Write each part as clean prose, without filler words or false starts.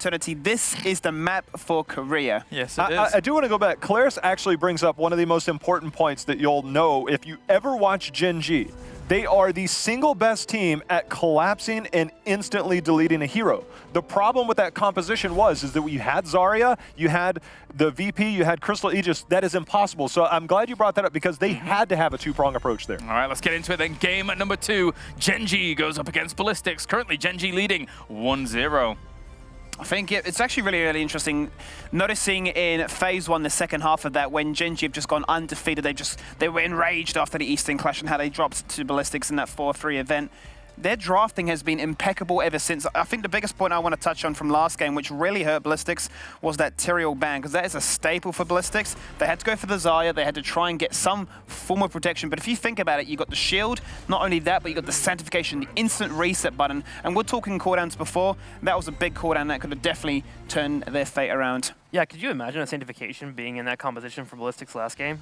Eternity, this is the map for Korea. Yes, it is. I do want to go back. Claris actually brings up one of the most important points that you'll know if you ever watch Gen.G. They are the single best team at collapsing and instantly deleting a hero. The problem with that composition is that you had Zarya, you had the VP, you had Crystal Aegis. That is impossible. So I'm glad you brought that up because they had to have a two-prong approach there. All right, let's get into it then. Game at number 2, Gen.G goes up against Ballistix. Currently, Gen.G leading 1-0. I think it's actually really, really interesting noticing in phase 1, the second half of that, when Gen.G have just gone undefeated. They were enraged after the Eastern Clash and how they dropped to Ballistix in that 4-3 event. Their drafting has been impeccable ever since. I think the biggest point I want to touch on from last game, which really hurt Ballistix, was that Tyrael ban, because that is a staple for Ballistix. They had to go for the Zarya, they had to try and get some form of protection, but if you think about it, you got the shield, not only that, but you got the sanctification, the instant reset button, and we're talking cooldowns before, that was a big cooldown that could have definitely turned their fate around. Yeah, could you imagine a sanctification being in that composition for Ballistix last game?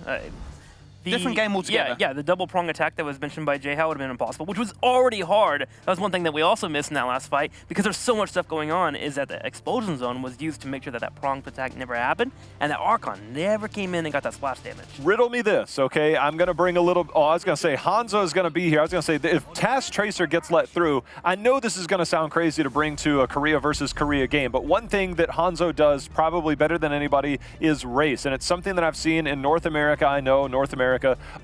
Different game altogether. Yeah, the double prong attack that was mentioned by Jay would have been impossible, which was already hard. That was one thing that we also missed in that last fight, because there's so much stuff going on, is that the explosion zone was used to make sure that that pronged attack never happened, and that Archon never came in and got that splash damage. Riddle me this, okay? I'm going to bring a little... Oh, I was going to say Hanzo is going to be here. I was going to say if Task Tracer gets let through, I know this is going to sound crazy to bring to a Korea versus Korea game, but one thing that Hanzo does probably better than anybody is race, and it's something that I've seen in North America. I know North America,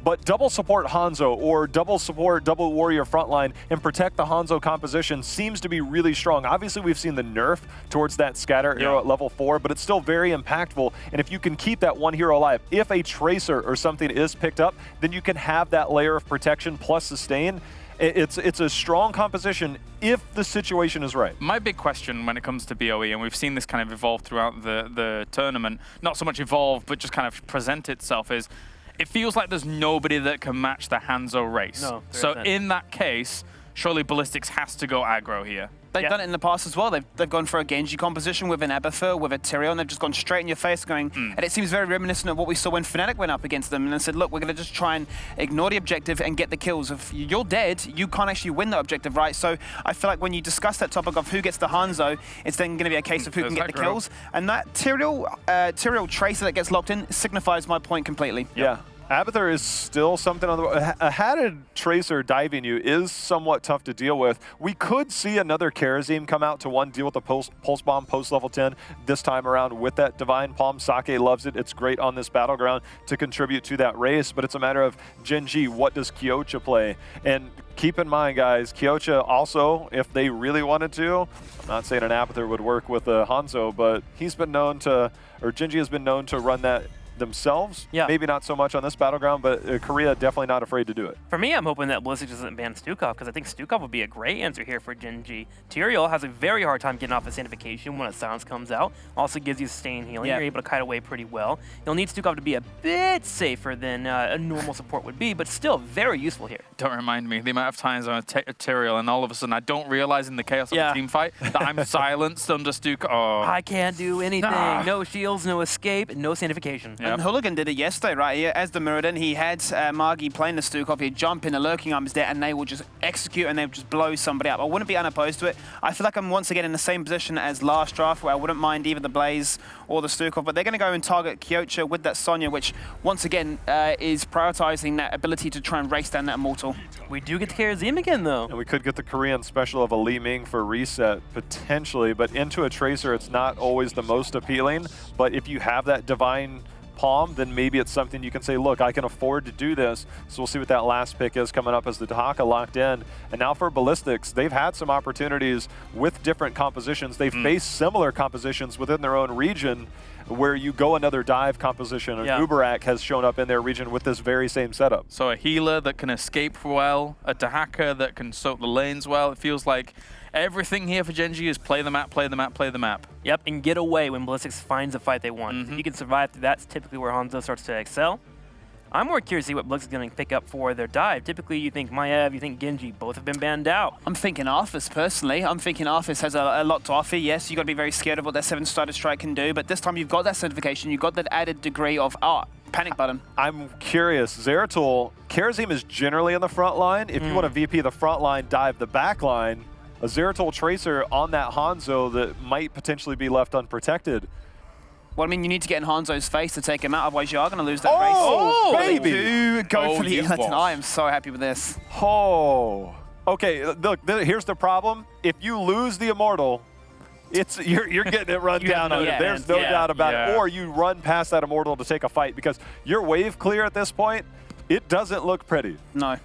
but double support Hanzo or double support double warrior frontline and protect the Hanzo composition seems to be really strong. Obviously, we've seen the nerf towards that scatter arrow at level 4, but it's still very impactful. And if you can keep that one hero alive, if a tracer or something is picked up, then you can have that layer of protection plus sustain. It's a strong composition if the situation is right. My big question when it comes to BOE, and we've seen this kind of evolve throughout the tournament, not so much evolve, but just kind of present itself, is it feels like there's nobody that can match the Hanzo race. No, so in that case, surely Ballistix has to go aggro here. They've done it in the past as well. They've gone for a Gen.G composition with an Abathur, with a Tyrael, and they've just gone straight in your face going, and it seems very reminiscent of what we saw when Fnatic went up against them and they said, look, we're going to just try and ignore the objective and get the kills. If you're dead, you can't actually win the objective, right? So I feel like when you discuss that topic of who gets the Hanzo, it's then going to be a case of who can get the kills. And that Tyrael Tracer that gets locked in signifies my point completely. Yeah. Abathur is still something on the... A hatted Tracer diving you is somewhat tough to deal with. We could see another Karazim come out to deal with the Pulse Bomb post level 10 this time around with that Divine Palm. Sake loves it. It's great on this battleground to contribute to that race, but it's a matter of Gen.G, what does Kyocha play? And keep in mind, guys, Kyocha also, if they really wanted to, I'm not saying an Abathur would work with a Hanzo, but he's been known to, or Gen.G has been known to run that themselves. Yeah. Maybe not so much on this battleground, but Korea definitely not afraid to do it. For me, I'm hoping that Ballistix doesn't ban Stukov, because I think Stukov would be a great answer here for Gen.G. Tyrael has a very hard time getting off the sanctification when a silence comes out. Also gives you sustained healing. You're able to kite away pretty well. You'll need Stukov to be a bit safer than a normal support would be, but still very useful here. Don't remind me the amount of times I'm a Tyrael and all of a sudden I don't realize in the chaos of a team fight that I'm silenced under Stukov. Oh. I can't do anything. No shields, no escape, no sanctification. And Hooligan did it yesterday, right? As the Muradin, he had Margi playing the Stukov, he'd jump in, the Lurking Arm is there, and they will just execute and they will just blow somebody up. I wouldn't be unopposed to it. I feel like I'm once again in the same position as last draft, where I wouldn't mind either the Blaze or the Stukov, but they're going to go and target Kyocha with that Sonya, which once again is prioritizing that ability to try and race down that Immortal. We do get the Karazim again, though. And we could get the Korean special of a Li Ming for reset, potentially, but into a Tracer, it's not always the most appealing, but if you have that Divine Palm, then maybe it's something you can say, look, I can afford to do this. So we'll see what that last pick is coming up as the Dahaka locked in. And now for Ballistix, they've had some opportunities with different compositions. They've faced similar compositions within their own region where you go another dive composition. Uberak has shown up in their region with this very same setup. So a healer that can escape well, a Dahaka that can soak the lanes well. It feels like everything here for Gen.G is play the map, play the map, play the map. Yep, and get away when Ballistix finds a fight they want. If you can survive through that, that's typically where Hanzo starts to excel. I'm more curious to see what Ballistix is going to pick up for their dive. Typically, you think Maiev, you think Gen.G, both have been banned out. I'm thinking Arthas, personally. I'm thinking Arthas has a lot to offer. Yes, you've got to be very scared of what that 7-sided strike can do, but this time you've got that certification, you've got that added degree of panic button. I'm curious. Zeratul, Karazim is generally in the front line. If you want to VP the front line, dive the back line, a Zeratul Tracer on that Hanzo that might potentially be left unprotected. Well, I mean, you need to get in Hanzo's face to take him out, otherwise you are going to lose that race. Oh, They baby! do go for the you Illidan. boss. I am so happy with this. Oh. Okay, look, here's the problem. If you lose the Immortal, you're getting it run You have down. no on it. defense. There's no Yeah. doubt about Yeah. it. Or you run past that Immortal to take a fight because your wave clear at this point, it doesn't look pretty. No.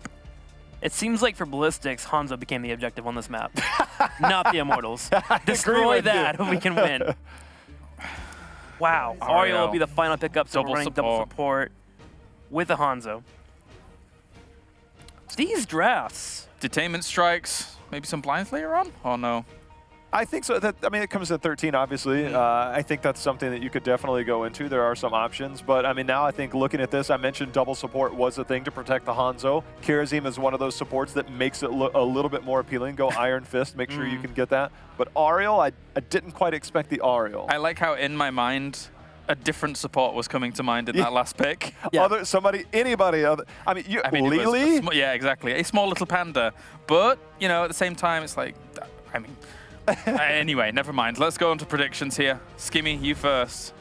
It seems like for Ballistix, Hanzo became the objective on this map, not the Immortals. Destroy with that, you. we can win. Wow, Ariel will be the final pickup, so we're running double support with a Hanzo. These drafts. Detainment strikes, maybe some blinds later on? Oh no. I think so. I mean, it comes at 13, obviously. I think that's something that you could definitely go into. There are some options. But, I mean, now I think looking at this, I mentioned double support was a thing to protect the Hanzo. Kirazim is one of those supports that makes it look a little bit more appealing. Go Iron Fist, make sure you can get that. But Ariel, I didn't quite expect the Ariel. I like how in my mind, a different support was coming to mind in that last pick. Yeah. Anybody other. I mean, I mean, it was Lily? yeah, exactly. A small little panda. But, you know, at the same time, it's like, I mean, anyway, never mind. Let's go on to predictions here. Skimmy, you first.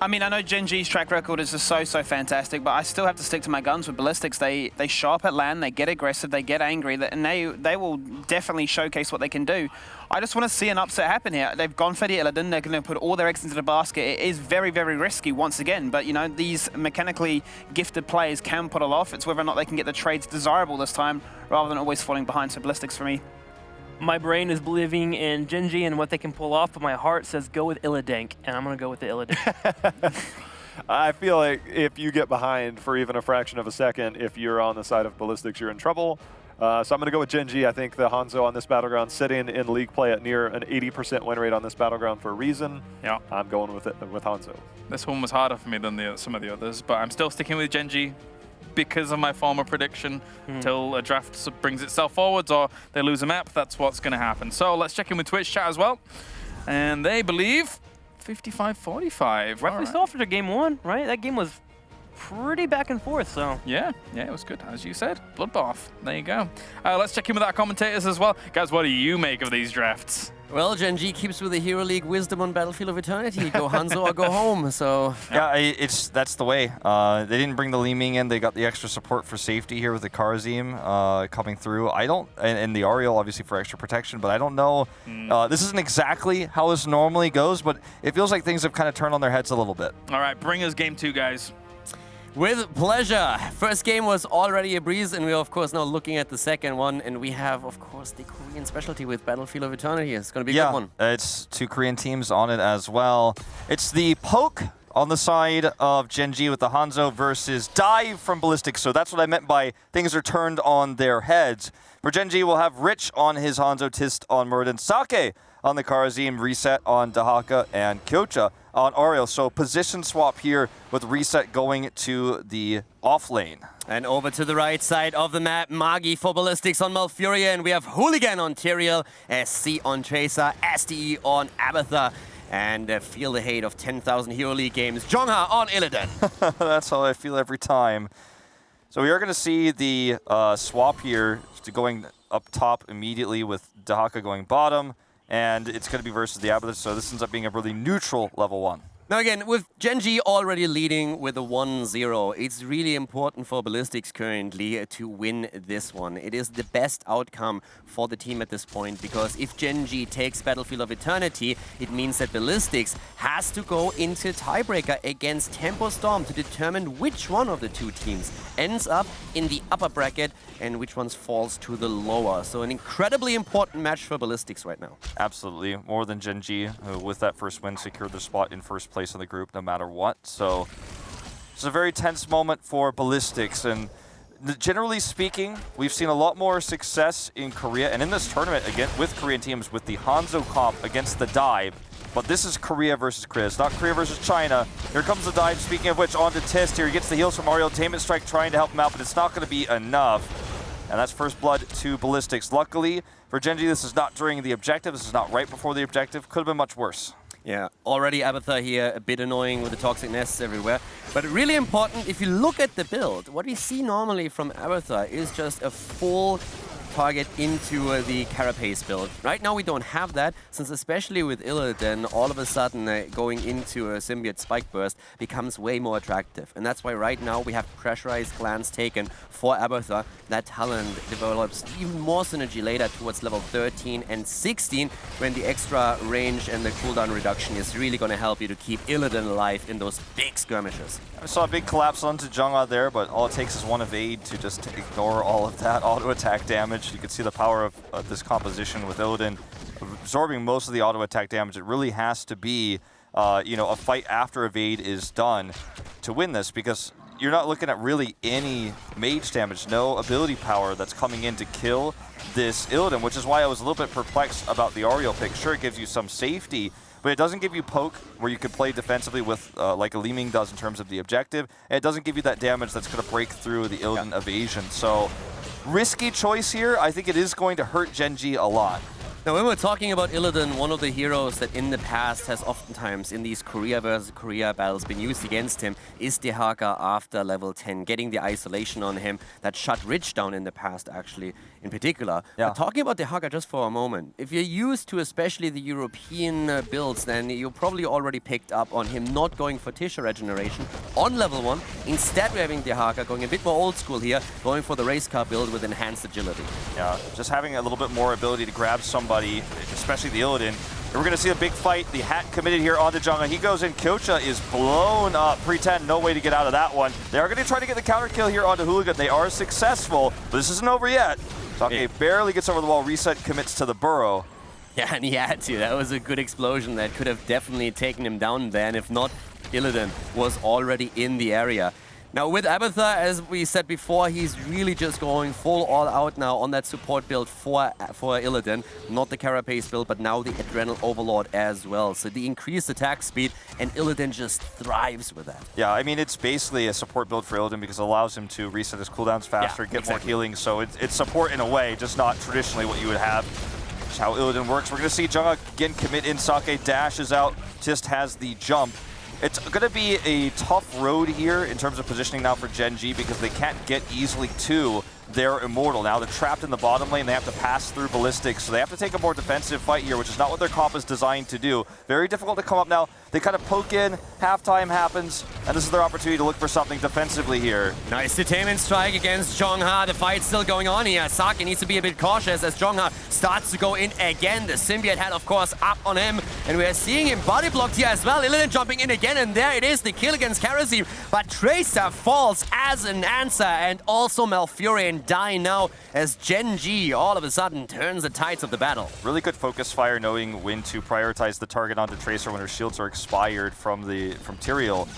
I mean, I know Gen.G's track record is just so fantastic, but I still have to stick to my guns with Ballistix. They show up at LAN, they get aggressive, they get angry, and they will definitely showcase what they can do. I just want to see an upset happen here. They've gone for the Illidan, they're going to put all their eggs into the basket. It is very risky once again, but you know, these mechanically gifted players can pull it off. It's whether or not they can get the trades desirable this time, rather than always falling behind. So Ballistix for me. My brain is believing in Gen.G and what they can pull off, but my heart says go with Illidank, and I'm going to go with the Illidank. I feel like if you get behind for even a fraction of a second, if you're on the side of Ballistix, you're in trouble. So I'm going to go with Gen.G. I think the Hanzo on this battleground sitting in league play at near an 80% win rate on this battleground for a reason. Yeah. I'm going with Hanzo. This one was harder for me than some of the others, but I'm still sticking with Gen.G because of my former prediction. Till a draft brings itself forwards or they lose a map, that's what's going to happen. So let's check in with Twitch chat as well. And they believe 55-45. Roughly so after game one, right? That game was pretty back and forth, so. Yeah, it was good. As you said, bloodbath. There you go. Let's check in with our commentators as well. Guys, what do you make of these drafts? Well, Gen.G keeps with the Hero League wisdom on Battlefield of Eternity. Go Hanzo or go home, so... Yeah, that's the way. They didn't bring the Li Ming in. They got the extra support for safety here with the Kirazim coming through. And the Ariel, obviously, for extra protection, but I don't know. This isn't exactly how this normally goes, but it feels like things have kind of turned on their heads a little bit. All right, bring us game 2, guys. With pleasure. First game was already a breeze, and we're, of course, now looking at the second one, and we have, of course, the Korean specialty with Battlefield of Eternity. It's going to be a good one. It's 2 Korean teams on it as well. It's the poke on the side of Gen.G with the Hanzo versus dive from Ballistix. So that's what I meant by things are turned on their heads. For Gen.G, we'll have Rich on his Hanzo, Tist on Muradin, Sake on the Kirazim, Reset on Dahaka, and Kyocha on Ariel. So position swap here with Reset going to the off lane. And over to the right side of the map, Magi for Ballistix on Malfuria, and we have Hooligan on Tyrael, SC on Tracer, SDE on Abathur, and feel the hate of 10,000 Hero League games, Jongha on Illidan. That's how I feel every time. So we are going to see the swap here going up top immediately with Dahaka going bottom, and it's going to be versus the Abathur, so this ends up being a really neutral level 1. Now again, with Gen.G already leading with a 1-0, it's really important for Ballistix currently to win this one. It is the best outcome for the team at this point, because if Gen.G takes Battlefield of Eternity, it means that Ballistix has to go into tiebreaker against Tempo Storm to determine which one of the two teams ends up in the upper bracket and which ones falls to the lower. So an incredibly important match for Ballistix right now. Absolutely. More than Gen.G, who with that first win secured their spot in first place in the group no matter what. So it's a very tense moment for Ballistix, and generally speaking, we've seen a lot more success in Korea and in this tournament again with Korean teams with the Hanzo comp against the dive. But this is Korea versus Korea. It's not Korea versus China. Here comes the dive. Speaking of which, on to Tist here. He gets the heals from Ariel. Tainment Strike trying to help him out, but it's not going to be enough. And that's first blood to Ballistix. Luckily for Gen.G, this is not during the objective. This is not right before the objective. Could have been much worse. Yeah, already Abathur here, a bit annoying with the toxic nests everywhere. But really important, if you look at the build, what we see normally from Abathur is just a full target into the Carapace build. Right now we don't have that, since especially with Illidan, all of a sudden going into a Symbiote Spike Burst becomes way more attractive. And that's why right now we have pressurized glance taken for Abathur. That talent develops even more synergy later towards level 13 and 16, when the extra range and the cooldown reduction is really going to help you to keep Illidan alive in those big skirmishes. I saw a big collapse onto Jung-Ah there, but all it takes is one evade to just ignore all of that auto attack damage. You can see the power of this composition with Illidan absorbing most of the auto attack damage. It really has to be, you know, a fight after evade is done to win this, because you're not looking at really any mage damage, no ability power that's coming in to kill this Illidan, which is why I was a little bit perplexed about the Ariel pick. Sure, it gives you some safety, but it doesn't give you poke where you can play defensively with like a Li Ming does in terms of the objective, and it doesn't give you that damage that's going to break through the Illidan evasion. So risky choice here. I think it is going to hurt Gen.G a lot. Now, when we're talking about Illidan, one of the heroes that in the past has oftentimes in these Korea versus Korea battles been used against him is Dehaka after level 10, getting the isolation on him that shut Rich down in the past, actually, in particular. Yeah. But talking about Dehaka just for a moment, if you're used to especially the European builds, then you probably already picked up on him not going for tissue regeneration on level 1. Instead, we're having Dehaka going a bit more old school here, going for the race car build with enhanced agility. Yeah, just having a little bit more ability to grab somebody, especially the Illidan. And we're going to see a big fight. The hat committed here onto Jung-Ah. He goes in. Kyocha is blown up. Pretend, no way to get out of that one. They are going to try to get the counter kill here onto Hooligan. They are successful, but this isn't over yet. Sake barely gets over the wall. Reset commits to the burrow. Yeah, and he had to. That was a good explosion that could have definitely taken him down then. If not, Illidan was already in the area. Now with Abathur, as we said before, he's really just going full all out now on that support build for Illidan. Not the Carapace build, but now the Adrenal Overlord as well. So the increased attack speed, and Illidan just thrives with that. Yeah, I mean, it's basically a support build for Illidan because it allows him to reset his cooldowns faster, get more healing. So it's support in a way, just not traditionally what you would have. That's how Illidan works. We're going to see Jung-Ah again commit in. Sake dashes out, just has the jump. It's going to be a tough road here in terms of positioning now for Gen.G because they can't get easily to their Immortal. Now they're trapped in the bottom lane. They have to pass through Ballistix, so they have to take a more defensive fight here, which is not what their comp is designed to do. Very difficult to come up now. They kind of poke in, halftime happens, and this is their opportunity to look for something defensively here. Nice detainment strike against Jung-Ah. The fight's still going on here. Sake needs to be a bit cautious as Jung-Ah starts to go in again. The Symbiote head, of course, up on him, and we're seeing him body blocked here as well. Illidan jumping in again, and there it is, the kill against Karazim. But Tracer falls as an answer, and also Malfurion die now as Gen.G all of a sudden turns the tides of the battle. Really good focus fire, knowing when to prioritize the target onto Tracer when her shields are expired from Tyrael.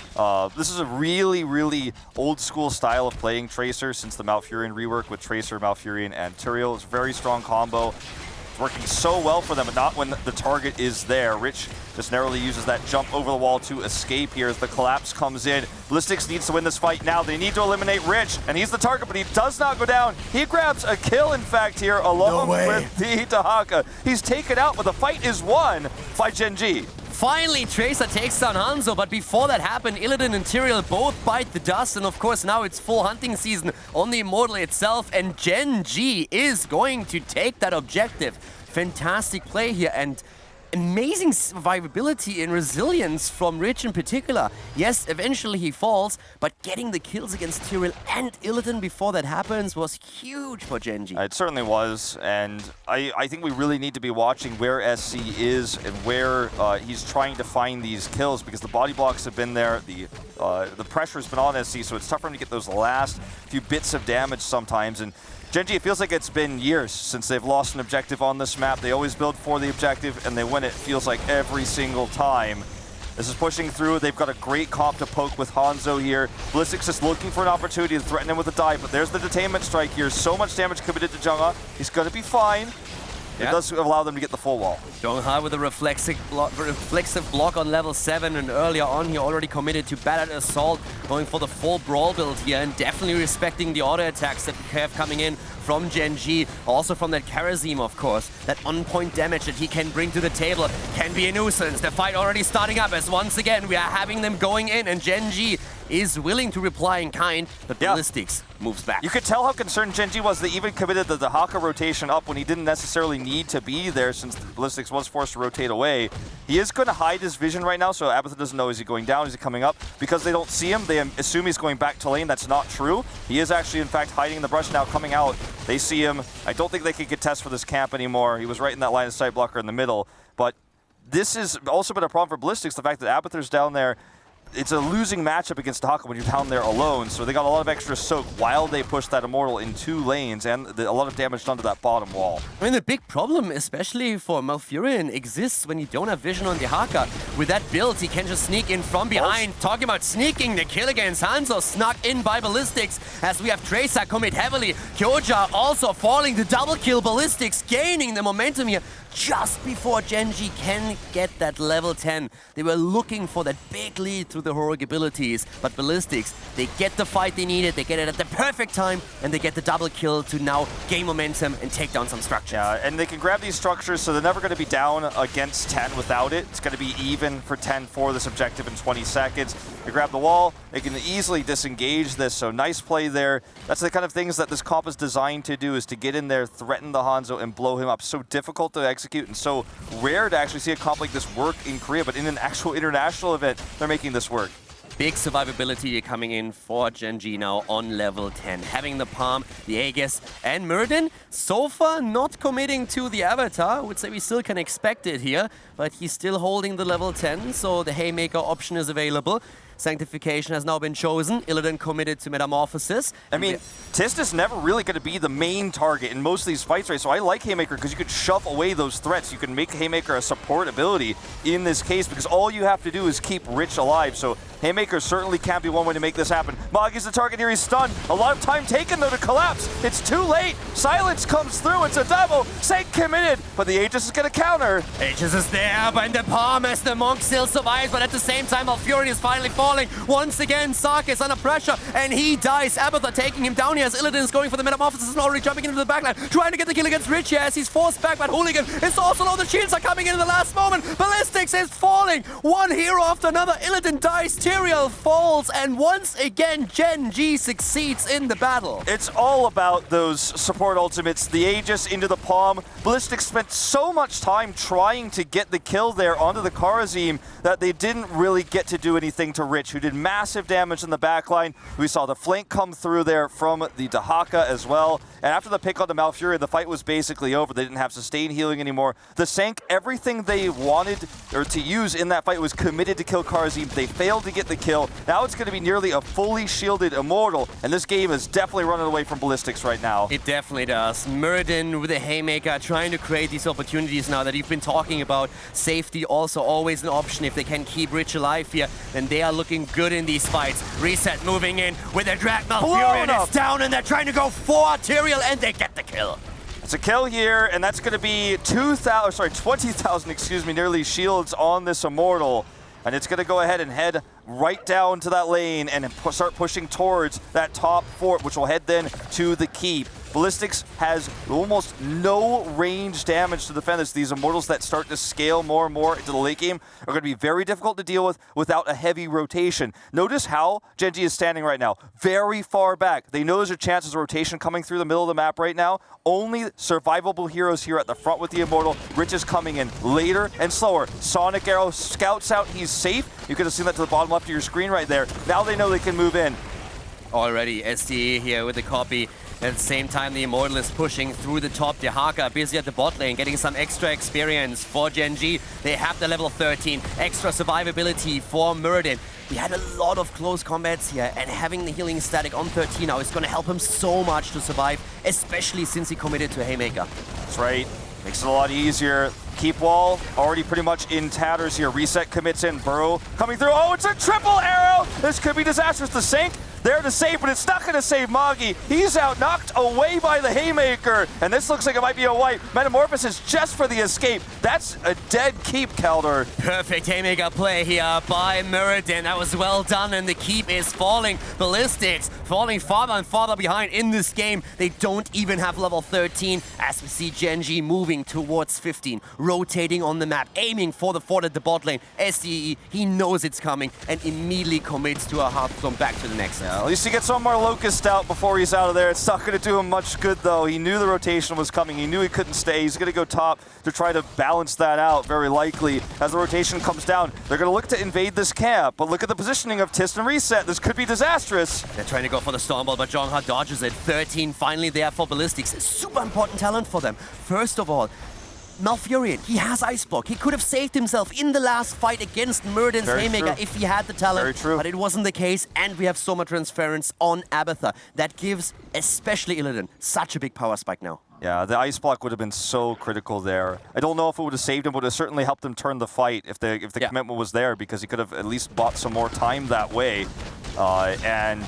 This is a really, really old school style of playing Tracer since the Malfurion rework with Tracer, Malfurion, and Tyrael. It's a very strong combo. It's working so well for them, but not when the target is there. Rich just narrowly uses that jump over the wall to escape here as the collapse comes in. Ballistix needs to win this fight now. They need to eliminate Rich, and he's the target, but he does not go down. He grabs a kill, in fact, here along with the Dehaka. He's taken out, but the fight is won by Gen.G. Finally, Tracer takes down Hanzo, but before that happened, Illidan and Tyrael both bite the dust, and of course now it's full hunting season on the Immortal itself, and Gen.G is going to take that objective. Fantastic play here, and amazing survivability and resilience from Rich in particular. Yes, eventually he falls, but getting the kills against Tyrael and Illidan before that happens was huge for Gen.G. It certainly was, and I think we really need to be watching where SC is and where he's trying to find these kills, because the body blocks have been there, the pressure's been on SC, so it's tough for him to get those last few bits of damage sometimes. And Gen.G, it feels like it's been years since they've lost an objective on this map. They always build for the objective, and they win it, feels like, every single time. This is pushing through. They've got a great comp to poke with Hanzo here. Ballistix is looking for an opportunity to threaten him with a dive, but there's the detainment strike here. So much damage committed to Jung-Ah. He's going to be fine. It does allow them to get the full wall. Jung-Ah with a reflexive block on level 7, and earlier on he already committed to Battered Assault, going for the full Brawl build here, and definitely respecting the auto attacks that we have coming in from Gen.G, also from that Karazim, of course. That on-point damage that he can bring to the table can be a nuisance. The fight already starting up as once again we are having them going in, and Gen.G is willing to reply in kind, but Ballistix moves back. You could tell how concerned Gen.G was. They even committed the Dahaka rotation up when he didn't necessarily need to be there since Ballistix was forced to rotate away. He is going to hide his vision right now, so Abathur doesn't know, is he going down, is he coming up? Because they don't see him, they assume he's going back to lane. That's not true. He is actually, in fact, hiding in the brush now, coming out. They see him. I don't think they can contest for this camp anymore. He was right in that line of sight blocker in the middle. But this has also been a problem for Ballistix, the fact that Abathur's down there. It's a losing matchup against Dahaka when you're down there alone, so they got a lot of extra soak while they pushed that Immortal in 2 lanes, and a lot of damage done to that bottom wall. I mean, the big problem, especially for Malfurion, exists when you don't have vision on Dahaka. With that build, he can just sneak in from behind. Talking about sneaking, the kill against Hanzo snuck in by Ballistix, as we have Tracer commit heavily. Kyoja also falling, the double kill. Ballistix gaining the momentum here just before Gen.G can get that level 10. They were looking for that big lead through the heroic abilities, but Ballistix, they get the fight they needed, they get it at the perfect time, and they get the double kill to now gain momentum and take down some structures. Yeah, and they can grab these structures, so they're never going to be down against 10 without it. It's going to be even for 10 for this objective in 20 seconds. They grab the wall, they can easily disengage this, so nice play there. That's the kind of things that this comp is designed to do, is to get in there, threaten the Hanzo, and blow him up. So difficult to execute, and so rare to actually see a comp like this work in Korea, but in an actual international event, they're making this work. Big survivability coming in for Gen.G now on level 10. Having the Palm, the Aegis, and Murden so far not committing to the Avatar. I would say we still can expect it here, but he's still holding the level 10, so the Haymaker option is available. Sanctification has now been chosen. Illidan committed to Metamorphosis. I mean, Tist is never really going to be the main target in most of these fights, right? So I like Haymaker because you could shove away those threats. You can make Haymaker a support ability in this case because all you have to do is keep Rich alive. So Haymaker certainly can't be one way to make this happen. Mog is the target here. He's stunned. A lot of time taken, though, to collapse. It's too late. Silence comes through. It's a double. Sank committed, but the Aegis is going to counter. Aegis is there, but in the palm as the Monk still survives, but at the same time, Malfurion is finally falling. Once again, Sark is under pressure, and he dies. Abathur taking him down here as Illidan is going for the Metamorphosis and already jumping into the backline, trying to get the kill against Rich here as he's forced back, but Hooligan is also low. The shields are coming in the last moment. Ballistix is falling. One hero after another. Illidan dies, Tyrael falls, and once again, Gen.G succeeds in the battle. It's all about those support ultimates. The Aegis into the palm. Ballistix spent so much time trying to get the kill there onto the Kharazim that they didn't really get to do anything to Rich, who did massive damage in the backline. We saw the flank come through there from the Dahaka as well. And after the pick on the Malfurion, the fight was basically over. They didn't have sustained healing anymore. The Sank, everything they wanted or to use in that fight was committed to kill Kharazim. They failed to get the kill. Now it's going to be nearly a fully shielded Immortal, and this game is definitely running away from Ballistix right now. It definitely does. Murden with a Haymaker trying to create these opportunities now that you've been talking about. Safety also always an option. If they can keep Rich alive here, then they are looking good in these fights. Reset moving in with a drag. Malfurion is down, and they're trying to go for Tyrael, and they get the kill. It's a kill here, and that's going to be 20,000, nearly shields on this Immortal. And it's going to go ahead and head right down to that lane and start pushing towards that top fort, which will head then to the keep. Ballistix has almost no range damage to defend this. These Immortals that start to scale more and more into the late game are going to be very difficult to deal with without a heavy rotation. Notice how Gen.G is standing right now, very far back. They know there's a chance of rotation coming through the middle of the map right now. Only survivable heroes here at the front with the Immortal. Rich is coming in later and slower. Sonic Arrow scouts out. He's safe. You could have seen that to the bottom left of your screen right there. Now they know they can move in. Already SDE here with the copy. At the same time, the Immortal is pushing through the top. Dahaka busy at the bot lane, getting some extra experience for Gen.G. They have the level 13, extra survivability for Murden. We had a lot of close combats here, and having the healing static on 13 now is going to help him so much to survive, especially since he committed to Haymaker. That's right. Makes it a lot easier. Keep wall already pretty much in tatters here. Reset commits in. Burrow coming through. Oh, it's a triple arrow! This could be disastrous. The Sank there to save, but it's not going to save Magi. He's out, knocked away by the Haymaker, and this looks like it might be a wipe. Metamorphosis just for the escape. That's a dead keep, Kaldor. Perfect Haymaker play here by Muradin. That was well done, and the keep is falling. Ballistix falling farther and farther behind in this game. They don't even have level 13, as we see Gen.G moving towards 15, rotating on the map, aiming for the fort at the bot lane. SDE, he knows it's coming, and immediately commits to a Hearthstone back to the next. Yeah, at least he gets one more Locust out before he's out of there. It's not going to do him much good, though. He knew the rotation was coming. He knew he couldn't stay. He's going to go top to try to balance that out, very likely. As the rotation comes down, they're going to look to invade this camp. But look at the positioning of Tist and Reset. This could be disastrous. They're trying to go for the Stormbolt, but Zhongha dodges it. 13 finally there for Ballistix. Super important talent for them. First of all, Malfurion, he has Ice Block. He could have saved himself in the last fight against Muradin's Haymaker if he had the talent. Very true. But it wasn't the case, and we have so much transference on Abathur. That gives, especially Illidan, such a big power spike now. Yeah, the Ice Block would have been so critical there. I don't know if it would have saved him, but it would have certainly helped him turn the fight if the commitment was there, because he could have at least bought some more time that way. And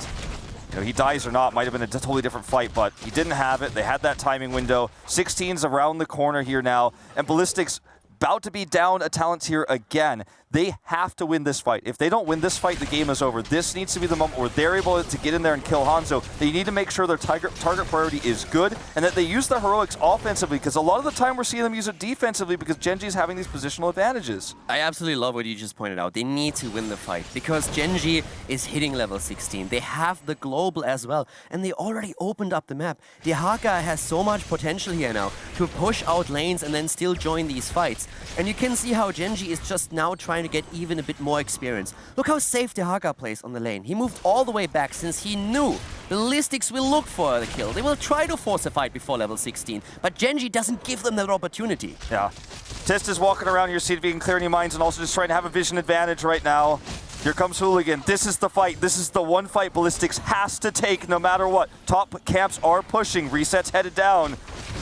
you know, he dies or not, might have been a totally different fight, but he didn't have it. They had that timing window. 16's around the corner here now, and Ballistix about to be down a talent tier again. They have to win this fight. If they don't win this fight, the game is over. This needs to be the moment where they're able to get in there and kill Hanzo. They need to make sure their target priority is good and that they use the heroics offensively, because a lot of the time we're seeing them use it defensively because Gen.G is having these positional advantages. I absolutely love what you just pointed out. They need to win the fight because Gen.G is hitting level 16. They have the global as well, and they already opened up the map. The Haka has so much potential here now to push out lanes and then still join these fights. And you can see how Gen.G is just now trying to get even a bit more experience. Look how safe the Haka plays on the lane. He moved all the way back since he knew Ballistix will look for the kill. They will try to force a fight before level 16, but Gen.G doesn't give them that opportunity. Yeah. Tist is walking around here, see if he can clear any mines, and also just trying to have a vision advantage right now. Here comes Hooligan. This is the fight. This is the one fight Ballistix has to take no matter what. Top camps are pushing. Reset's headed down.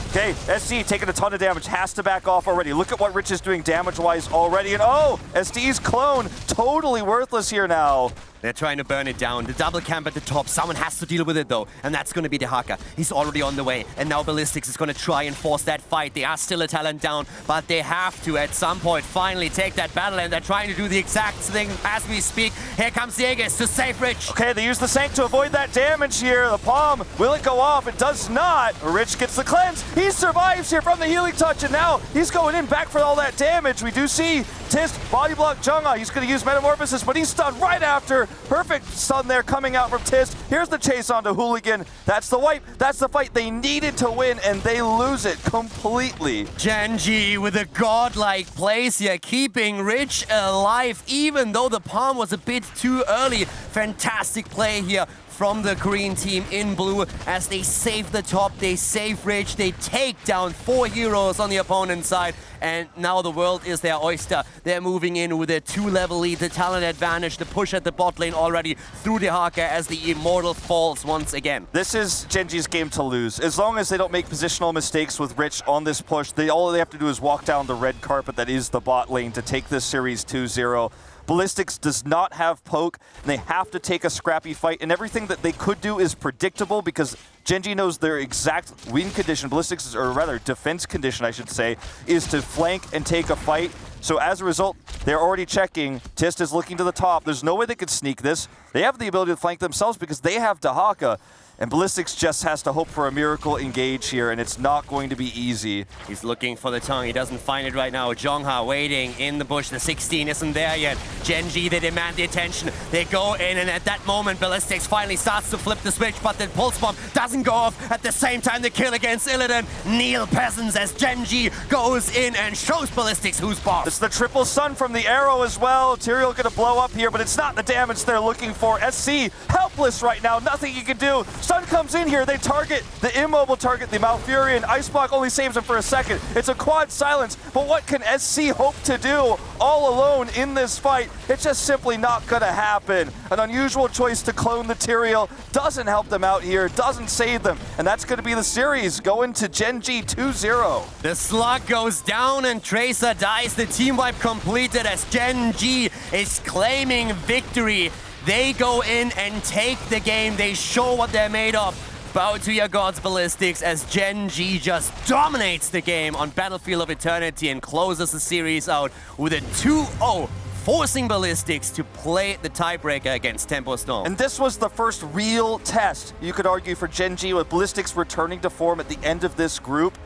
Okay, SD taking a ton of damage, has to back off already. Look at what Rich is doing damage-wise already, and oh, SD's clone, totally worthless here now. They're trying to burn it down. The double camp at the top. Someone has to deal with it, though. And that's going to be the Haka. He's already on the way. And now Ballistix is going to try and force that fight. They are still a talent down, but they have to, at some point, finally take that battle. And they're trying to do the exact thing as we speak. Here comes Aegis to save Rich. Okay, they use the Sank to avoid that damage here. The Palm, will it go off? It does not. Rich gets the cleanse. He survives here from the healing touch, and now he's going in back for all that damage. We do see Tist body block Zhongha. He's going to use Metamorphosis, but he's stunned right after. Perfect stun there coming out from Tist. Here's the chase onto Hooligan. That's the wipe. That's the fight they needed to win, and they lose it completely. Gen.G with a godlike place here, keeping Rich alive, even though the palm was a bit too early. Fantastic play here from the green team in blue as they save the top, they save Rich, they take down 4 heroes on the opponent's side, and now the world is their oyster. They're moving in with a 2-level lead, the talent advantage, the push at the bot lane already through the Haka as the Immortal falls once again. This is Gen.G's game to lose. As long as they don't make positional mistakes with Rich on this push, all they have to do is walk down the red carpet that is the bot lane to take this series 2-0. Ballistix does not have poke, and they have to take a scrappy fight, and everything that they could do is predictable because Gen.G knows their exact win condition, Ballistix, or rather defense condition I should say, is to flank and take a fight. So as a result, they're already checking. Tist is looking to the top. There's no way they could sneak this. They have the ability to flank themselves because they have Dahaka. And Ballistix just has to hope for a miracle engage here, and it's not going to be easy. He's looking for the tongue. He doesn't find it right now. Zhongha waiting in the bush. The 16 isn't there yet. Gen.G, they demand the attention. They go in, and at that moment, Ballistix finally starts to flip the switch, but the pulse bomb doesn't go off. At the same time, the kill against Illidan. Kneel peasants as Gen.G goes in and shows Ballistix who's boss. It's the triple stun from the arrow as well. Tyrael gonna blow up here, but it's not the damage they're looking for. SC helpless right now. Nothing you can do. Stun comes in here. They target the immobile target, the Malfurion. Ice block only saves him for a second. It's a quad silence, but what can SC hope to do all alone in this fight? It's just simply not gonna happen. An unusual choice to clone the Tyrael doesn't help them out here, doesn't save them, and that's gonna be the series going to Gen.G 2-0. The slug goes down and Tracer dies. The team wipe completed as Gen.G is claiming victory. They go in and take the game. They show what they're made of. Bow to your gods, Ballistix, as Gen.G just dominates the game on Battlefield of Eternity and closes the series out with a 2-0, forcing Ballistix to play the tiebreaker against Tempo Storm. And this was the first real test, you could argue, for Gen.G, with Ballistix returning to form at the end of this group.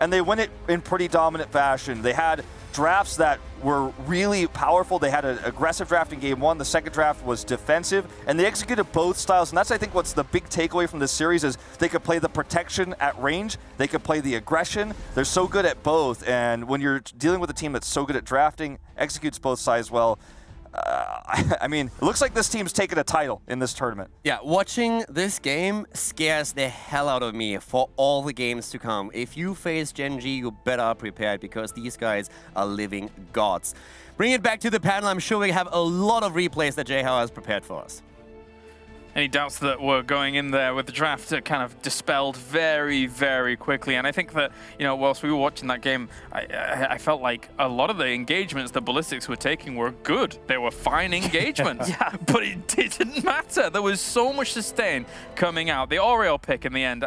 And they win it in pretty dominant fashion. They had drafts that were really powerful. They had an aggressive draft in game one. The second draft was defensive, and they executed both styles. And that's, I think, what's the big takeaway from this series is they could play the protection at range. They could play the aggression. They're so good at both. And when you're dealing with a team that's so good at drafting, executes both sides well, I mean, it looks like this team's taken a title in this tournament. Yeah, watching this game scares the hell out of me for all the games to come. If you face Gen.G, you better be prepared because these guys are living gods. Bring it back to the panel. I'm sure we have a lot of replays that Jay Hao has prepared for us. Any doubts that were going in there with the draft are kind of dispelled very, very quickly. And I think that, you know, whilst we were watching that game, I felt like a lot of the engagements that Ballistix were taking were good. They were fine engagements, but it didn't matter. There was so much sustain coming out. The Oriole pick in the end,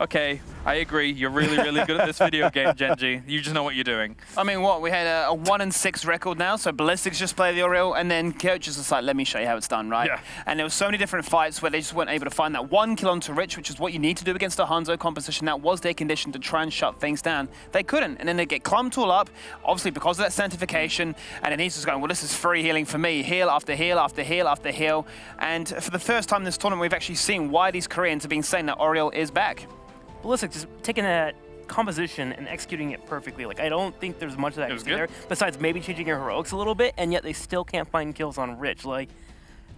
okay, I agree. You're really, really good at this video game, Gen.G. You just know what you're doing. I mean, what? We had a 1-6 record now, so Ballistix just play the Oriole, and then Coach is just like, let me show you how it's done, right? Yeah. And there were so many different fights where they just weren't able to find that one kill onto Rich, which is what you need to do against a Hanzo composition. That was their condition to try and shut things down. They couldn't, and then they get clumped all up, obviously because of that sanctification, and then he's just going, well, this is free healing for me, heal after heal after heal after heal. And for the first time in this tournament, we've actually seen why these Koreans have been saying that Oriole is back. Ballistix is taking that composition and executing it perfectly. Like, I don't think there's much of that there, besides maybe changing your heroics a little bit, and yet they still can't find kills on Rich. Like,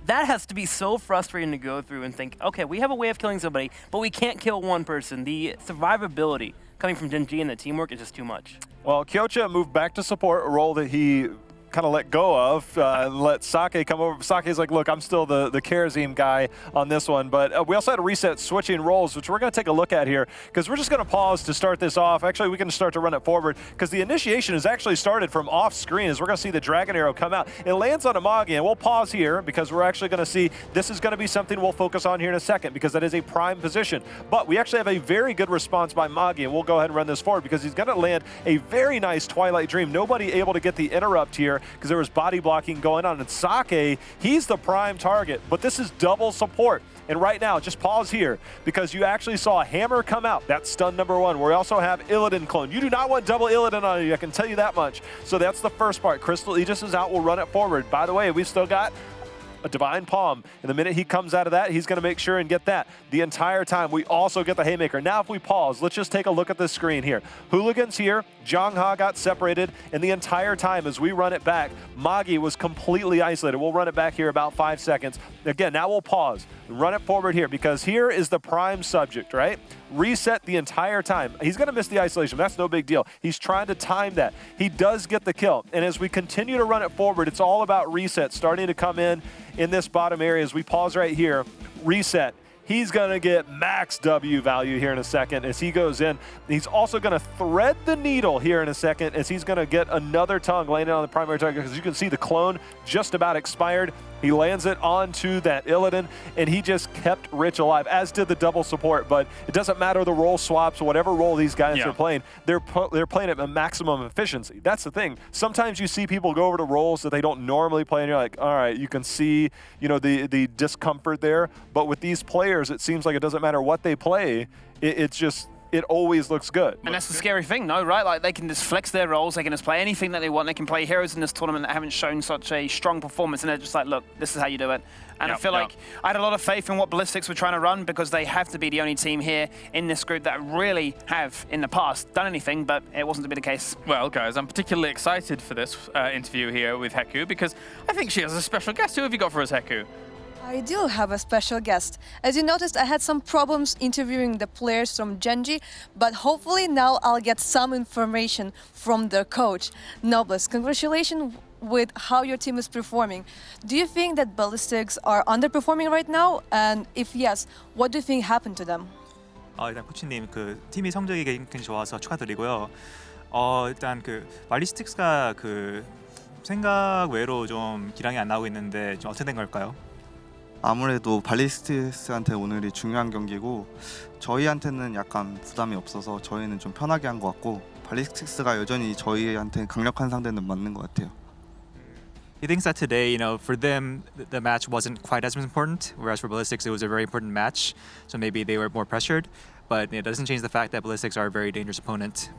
that has to be so frustrating to go through and think, okay, we have a way of killing somebody, but we can't kill one person. The survivability coming from Gen.G and the teamwork is just too much. Well, Kyocha moved back to support, a role that he kind of let go of, let Sake come over. Sake's like, look, I'm still the Karazim guy on this one, but we also had to reset switching roles, which we're going to take a look at here, because we're just going to pause to start this off. Actually, we can start to run it forward, because the initiation has actually started from off screen, as we're going to see the Dragon Arrow come out. It lands on Amagi, and we'll pause here, because we're actually going to see this is going to be something we'll focus on here in a second, because that is a prime position. But we actually have a very good response by Magi, and we'll go ahead and run this forward, because he's going to land a very nice Twilight Dream. Nobody able to get the interrupt here, because there was body blocking going on. And Sake, he's the prime target, but this is double support. And right now, just pause here, because you actually saw a hammer come out. That's stun number one. We also have Illidan clone. You do not want double Illidan on you, I can tell you that much. So that's the first part. Crystal Aegis is out, we'll run it forward. By the way, we've still got a Divine Palm. And the minute he comes out of that, he's going to make sure and get that. The entire time, we also get the Haymaker. Now, if we pause, let's just take a look at this screen here. Hooligans here, Jongha got separated, and the entire time as we run it back, Magi was completely isolated. We'll run it back here about 5 seconds. Again, now we'll pause, run it forward here, because here is the prime subject, right? Reset the entire time. He's going to miss the isolation. That's no big deal. He's trying to time that. He does get the kill. And as we continue to run it forward, it's all about reset starting to come in this bottom area. As we pause right here, reset. He's going to get max W value here in a second as he goes in. He's also going to thread the needle here in a second as he's going to get another tongue landing on the primary target, because you can see the clone just about expired. He lands it onto that Illidan, and he just kept Rich alive, as did the double support. But it doesn't matter the role swaps, whatever role these guys are playing, they're playing at a maximum efficiency. That's the thing. Sometimes you see people go over to roles that they don't normally play, and you're like, all right, you can see, you know, the discomfort there. But with these players, it seems like it doesn't matter what they play. It's just, it always looks good. And that's the scary thing, though, right? Like, they can just flex their roles, they can just play anything that they want, they can play heroes in this tournament that haven't shown such a strong performance, and they're just like, look, this is how you do it. And I feel like I had a lot of faith in what Ballistix were trying to run, because they have to be the only team here in this group that really have, in the past, done anything, but it wasn't to be the case. Well, guys, I'm particularly excited for this interview here with Heku, because I think she has a special guest. Who have you got for us, Heku? I do have a special guest. As you noticed, I had some problems interviewing the players from Gen.G, but hopefully now I'll get some information from their coach. Nobles, congratulations with how your team is performing. Do you think that Ballistix are underperforming right now? And if yes, what do you think happened to them? 일단 코치님, 그 팀이 성적이 굉장히 좋아서 축하드리고요. 일단 그 발리스틱스가 그 생각 외로 좀 기량이 안 나오고 있는데 좀 어떻게 된 걸까요? 아무래도 발리스틱스한테 오늘이 중요한 경기고 저희한테는 약간 부담이 없어서 저희는 좀 편하게 한 것 같고 발리스틱스가 여전히 저희한테 강력한 상대는 맞는 것 같아요. He thinks that today, for them, the match wasn't quite as important, whereas for Ballistix, it was a very important match. So maybe they were more pressured, but it doesn't change the fact that Ballistix are a very dangerous opponent.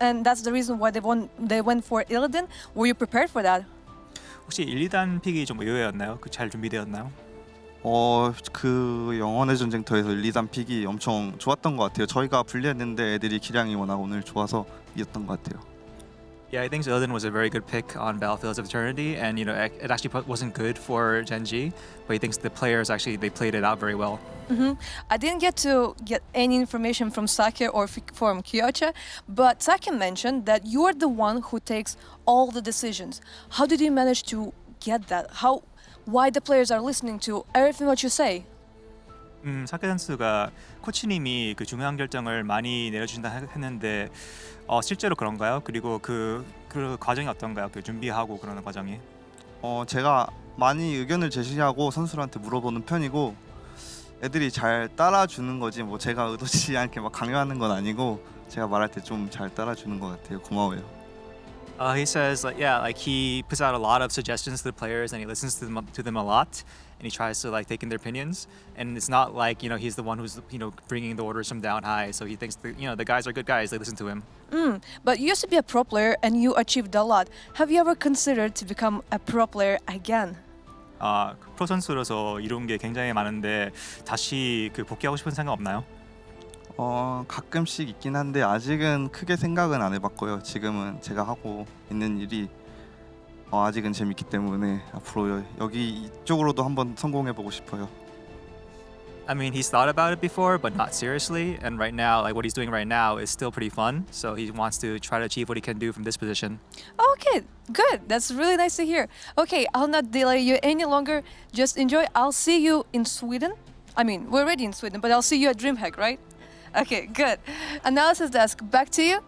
And that's the reason why they went for Illidan. Were you prepared for that? 혹시 1, 2단 픽이 좀 의외였나요? 잘 준비되었나요? 그 영혼의 전쟁터에서 1, 2단 픽이 엄청 좋았던 것 같아요. 저희가 불리했는데 애들이 기량이 워낙 오늘 좋아서 이겼던 것 같아요. Yeah, I think Illidan was a very good pick on Battlefields of Eternity, and it actually wasn't good for Gen.G, but he thinks the players actually they played it out very well. I didn't get any information from Sake or from Kyocha, but Sake mentioned that you're the one who takes all the decisions. How did you manage to get that? Why the players are listening to everything what you say? 사케 선수가 코치님이 그 중요한 결정을 많이 내려주신다 했는데 실제로 그런가요? 그리고 그 과정이 어떤가요? 그 준비하고 그러는 과정이? 제가 많이 의견을 제시하고 선수들한테 물어보는 편이고 애들이 잘 따라주는 거지 뭐 제가 의도치 않게 막 강요하는 건 아니고 제가 말할 때 좀 잘 따라주는 것 같아요. 고마워요. He says, he puts out a lot of suggestions to the players, and he listens to them a lot, and he tries to take in their opinions. And it's not like he's the one who's bringing the orders from down high. So he thinks the guys are good guys. They listen to him. But you used to be a pro player, and you achieved a lot. Have you ever considered to become a pro player again? 프로 선수로서 이룬 게 굉장히 많은데 다시 복귀하고 싶은 생각 없나요? 가끔씩 있긴 한데 아직은 크게 생각은 안 해봤고요. 지금은 제가 하고 있는 일이 아직은 재밌기 때문에 앞으로 여기 이쪽으로도 한번 성공해보고 싶어요. I mean, he's thought about it before, but not seriously. And right now, what he's doing right now is still pretty fun. So he wants to try to achieve what he can do from this position. Okay, good. That's really nice to hear. Okay, I'll not delay you any longer. Just enjoy. I'll see you in Sweden. I mean, we're already in Sweden, but I'll see you at DreamHack, right? Okay, good. Analysis desk, back to you.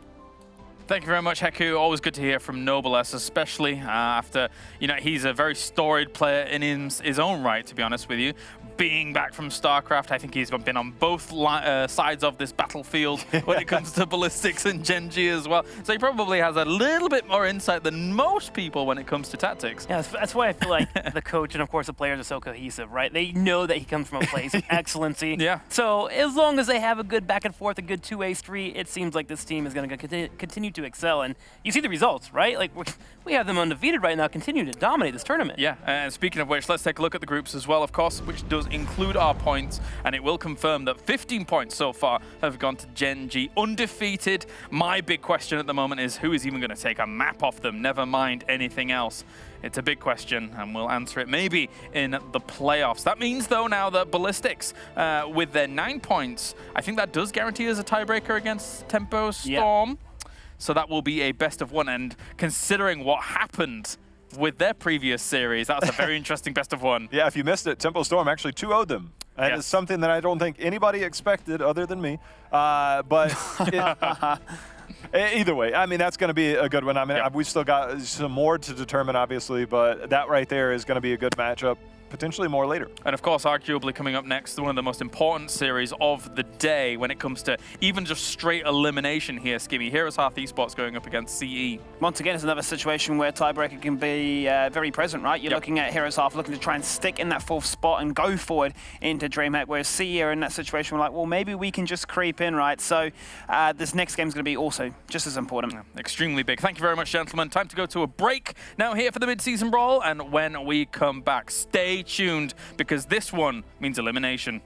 Thank you very much, Heku. Always good to hear from Noblesse, especially after, he's a very storied player in his own right, to be honest with you. Being back from StarCraft, I think he's been on both sides of this battlefield when it comes to Ballistix and Gen.G as well. So he probably has a little bit more insight than most people when it comes to tactics. Yeah, that's why I feel like the coach and, of course, the players are so cohesive, right? They know that he comes from a place of excellency. Yeah. So as long as they have a good back and forth, a good two-way street, it seems like this team is going to continue to excel. And you see the results, right? Like, we have them undefeated right now, continue to dominate this tournament. Yeah, and speaking of which, let's take a look at the groups as well, of course, which does include our points, and it will confirm that 15 points so far have gone to Gen.G, undefeated. My big question at the moment is who is even going to take a map off them, never mind anything else. It's a big question, and we'll answer it maybe in the playoffs. That means, though, now that Ballistix, with their 9 points, I think that does guarantee us a tiebreaker against Tempo Storm. Yeah. So that will be a best of one, and considering what happened with their previous series, that's a very interesting best of one. Yeah, if you missed it, Tempo Storm actually 2-0'd them. And yes. It's something that I don't think anybody expected other than me. But either way, I mean, that's going to be a good one. I mean, we've still got some more to determine, obviously, but that right there is going to be a good matchup. Potentially more later. And of course, arguably coming up next, one of the most important series of the day when it comes to even just straight elimination here, Skibby. Heroes Hearth Esports going up against CE. Once again, it's another situation where tiebreaker can be very present, right? You're looking at Heroes Hearth looking to try and stick in that 4th spot and go forward into DreamHack, whereas CE are in that situation where like, well, maybe we can just creep in, right? So this next game is going to be also just as important. Yeah, extremely big. Thank you very much, gentlemen. Time to go to a break now here for the Mid-Season Brawl, and when we come back, stay tuned because this one means elimination.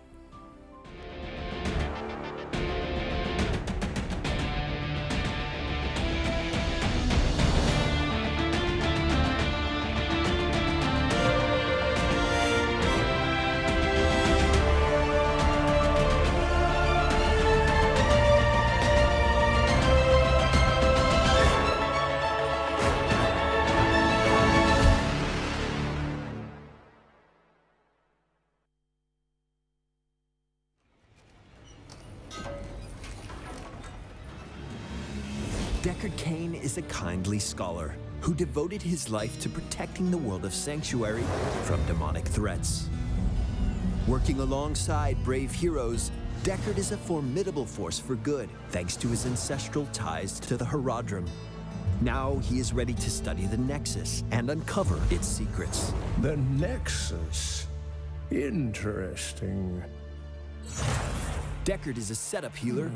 Deckard Cain is a kindly scholar who devoted his life to protecting the world of Sanctuary from demonic threats. Working alongside brave heroes, Deckard is a formidable force for good, thanks to his ancestral ties to the Herodrum. Now he is ready to study the Nexus and uncover its secrets. The Nexus? Interesting. Deckard is a setup healer